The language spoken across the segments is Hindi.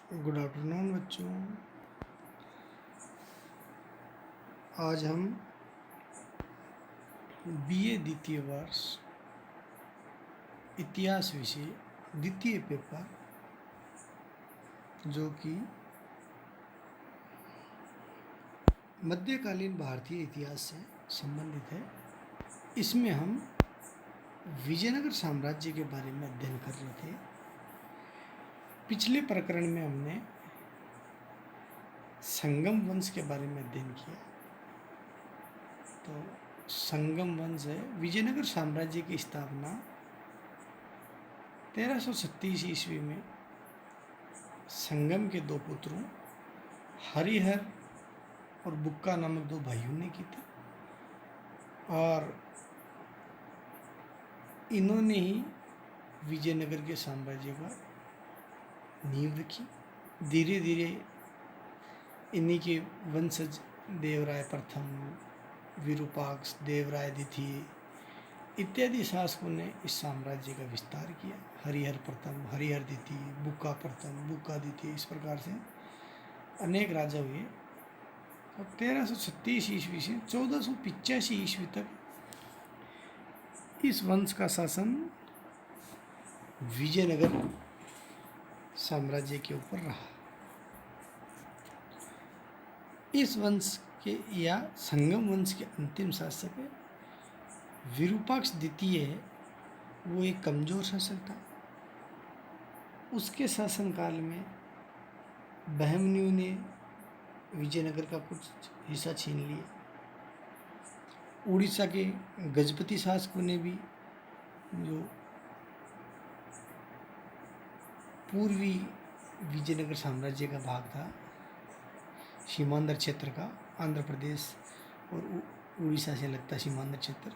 गुड आफ्टरनून बच्चों। आज हम बीए द्वितीय वर्ष इतिहास विषय द्वितीय पेपर जो कि मध्यकालीन भारतीय इतिहास से संबंधित है, इसमें हम विजयनगर साम्राज्य के बारे में अध्ययन कर रहे थे। पिछले प्रकरण में हमने संगम वंश के बारे में अध्ययन किया। तो संगम वंश है विजयनगर साम्राज्य की स्थापना 1336 ईस्वी में संगम के दो पुत्रों हरिहर और बुक्का नामक दो भाइयों ने की थी और इन्होंने ही विजयनगर के साम्राज्य का नींव रखी। धीरे धीरे इन्हीं के वंशज देवराय प्रथम, विरूपाक्ष, देवराय द्वितीय इत्यादि शासकों ने इस साम्राज्य का विस्तार किया। हरिहर प्रथम, हरिहर द्वितीय, बुक्का प्रथम, बुक्का द्वितीय, इस प्रकार से अनेक राजा हुए। और 1336 ईस्वी से 1485 ईस्वी तक इस वंश का शासन विजयनगर साम्राज्य के ऊपर रहा। इस वंश के या संगम वंश के अंतिम शासक है विरूपाक्ष द्वितीय है। वो एक कमजोर शासक था। उसके शासनकाल में बहमनियों ने विजयनगर का कुछ हिस्सा छीन लिया। उड़ीसा के गजपति शासकों ने भी जो पूर्वी विजयनगर साम्राज्य का भाग था, सीमांध्र क्षेत्र का, आंध्र प्रदेश और उड़ीसा से लगता सीमांध्र क्षेत्र,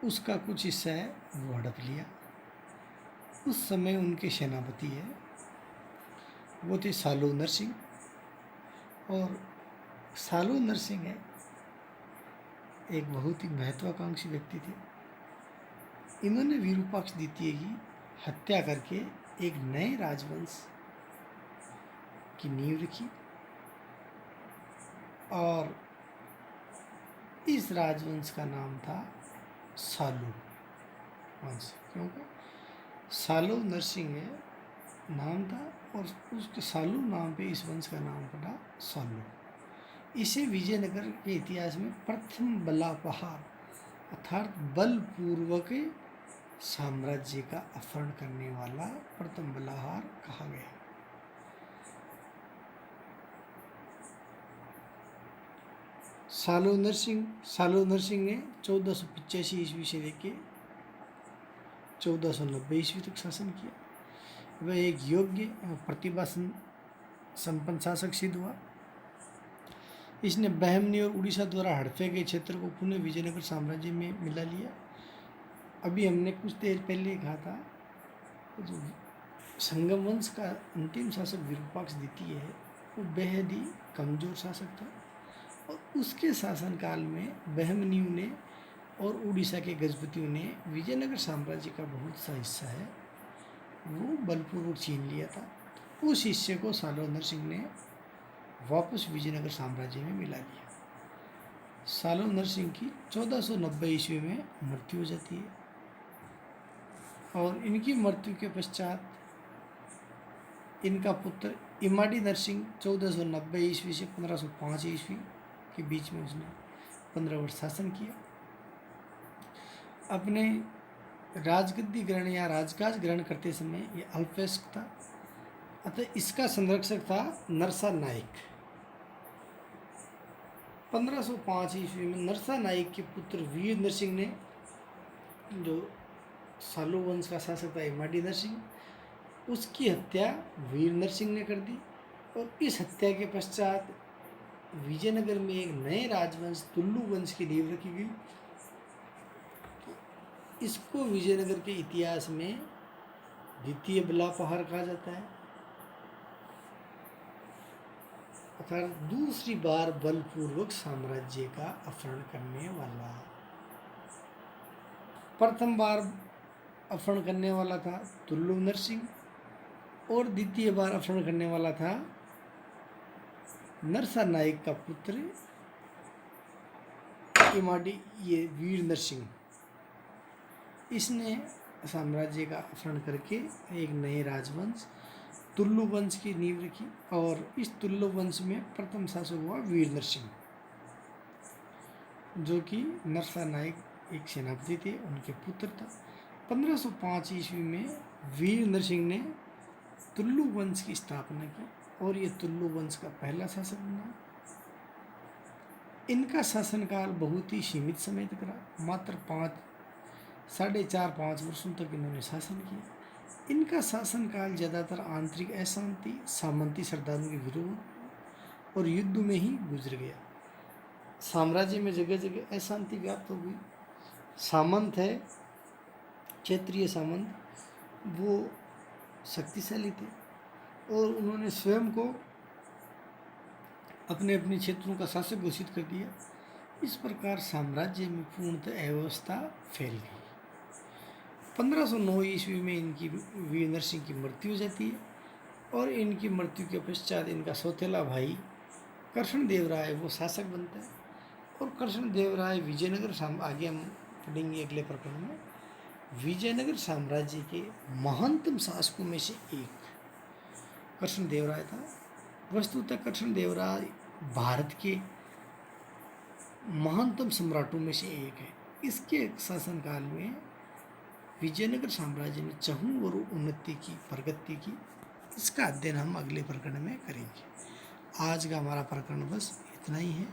उसका कुछ हिस्सा है वो हड़प लिया। उस समय उनके सेनापति है वो थे सालो नरसिंह। और सालो नरसिंह है एक बहुत ही महत्वाकांक्षी व्यक्ति थे। इन्होंने विरूपाक्ष द्वितीय की हत्या करके एक नए राजवंश की नींव रखी और इस राजवंश का नाम था सालो वंश। क्योंकि सालो नरसिंह नाम था और उसके सालो नाम पे इस वंश का नाम पड़ा सालो। इसे विजयनगर के इतिहास में प्रथम बलापहार अर्थात बलपूर्वक साम्राज्य का अपहरण करने वाला प्रथम बलाहार कहा गया। सालो नरसिंह ने 1485 ईस्वी से लेके 1490 ईस्वी तक शासन किया। वह एक योग्य एवं प्रतिभा संपन्न शासक सिद्ध हुआ। इसने बहमनी और उड़ीसा द्वारा हड़पे गए क्षेत्र को पुनः विजयनगर साम्राज्य में मिला लिया। अभी हमने कुछ देर पहले कहा था जो संगम वंश का अंतिम शासक विरूपाक्ष द्वितीय है वो बेहद ही कमजोर शासक था और उसके शासनकाल में बहमनियों ने और उड़ीसा के गजपतियों ने विजयनगर साम्राज्य का बहुत सा हिस्सा है वो बलपूर्वक छीन लिया था। उस हिस्से को सालो नरसिंह ने वापस विजयनगर साम्राज्य में मिला लिया। सालो नरसिंह की 1490 ईस्वी में मृत्यु हो जाती है और इनकी मृत्यु के पश्चात इनका पुत्र इमाडी नरसिंह 1490 ईस्वी से 1505 ईस्वी के बीच में उसने 15 वर्ष शासन किया। अपने राजगद्दी ग्रहण या राजकाज ग्रहण करते समय ये अल्पवयस्क था, अतः इसका संरक्षक था नरसा नायक। 1505 ईस्वी में नरसा नायक के पुत्र वीर नरसिंह ने, जो सालो वंश का शासक था इमाडी नरसिंह, उसकी हत्या वीर नरसिंह ने कर दी और इस हत्या के पश्चात विजयनगर में एक नए राजवंश तुल्लु वंश की नींव रखी गई। इसको विजयनगर के इतिहास में द्वितीय बलापहार कहा जाता है, अर्थात दूसरी बार बलपूर्वक साम्राज्य का अपहरण करने वाला। प्रथम बार अपहरण करने वाला था तुल्लु नरसिंह और द्वितीय बार अपहरण करने वाला था नरसा नायक का पुत्र इमाडी, ये वीर नरसिंह। इसने साम्राज्य का अपहरण करके एक नए राजवंश तुल्लु वंश की नींव रखी, और इस तुल्लु वंश में प्रथम शासक हुआ वीर नरसिंह, जो कि नरसा नायक एक सेनापति थे, उनके पुत्र था। 1505 ईस्वी में वीर नरसिंह ने तुल्लु वंश की स्थापना की, और ये तुल्लु वंश का पहला शासक बना। इनका शासनकाल बहुत ही सीमित समय तक रहा, मात्र 4.5 वर्षों तक इन्होंने शासन किया। इनका शासनकाल ज़्यादातर आंतरिक अशांति, सामंती सरदारों के विरोध और युद्ध में ही गुजर गया। साम्राज्य में जगह जगह अशांति व्याप्त हो गई। सामंत है, क्षेत्रीय सामंत, वो शक्तिशाली थे और उन्होंने स्वयं को अपने अपने क्षेत्रों का शासक घोषित कर दिया। इस प्रकार साम्राज्य में पूर्णतः अव्यवस्था फैल गई। 1509 ईस्वी में इनकी वीर नरसिंह की मृत्यु हो जाती है, और इनकी मृत्यु के पश्चात इनका सौतेला भाई कृष्णदेव राय वो शासक बनता है। और कृष्णदेव राय विजयनगर, आगे हम पढ़ेंगे अगले प्रकरण में, विजयनगर साम्राज्य के महानतम शासकों में से एक कृष्णदेव राय था। वस्तुतः कृष्णदेव राय भारत के महानतम सम्राटों में से एक है। इसके शासनकाल में विजयनगर साम्राज्य ने चहुं और उन्नति की, प्रगति की। इसका अध्ययन हम अगले प्रकरण में करेंगे। आज का हमारा प्रकरण बस इतना ही है।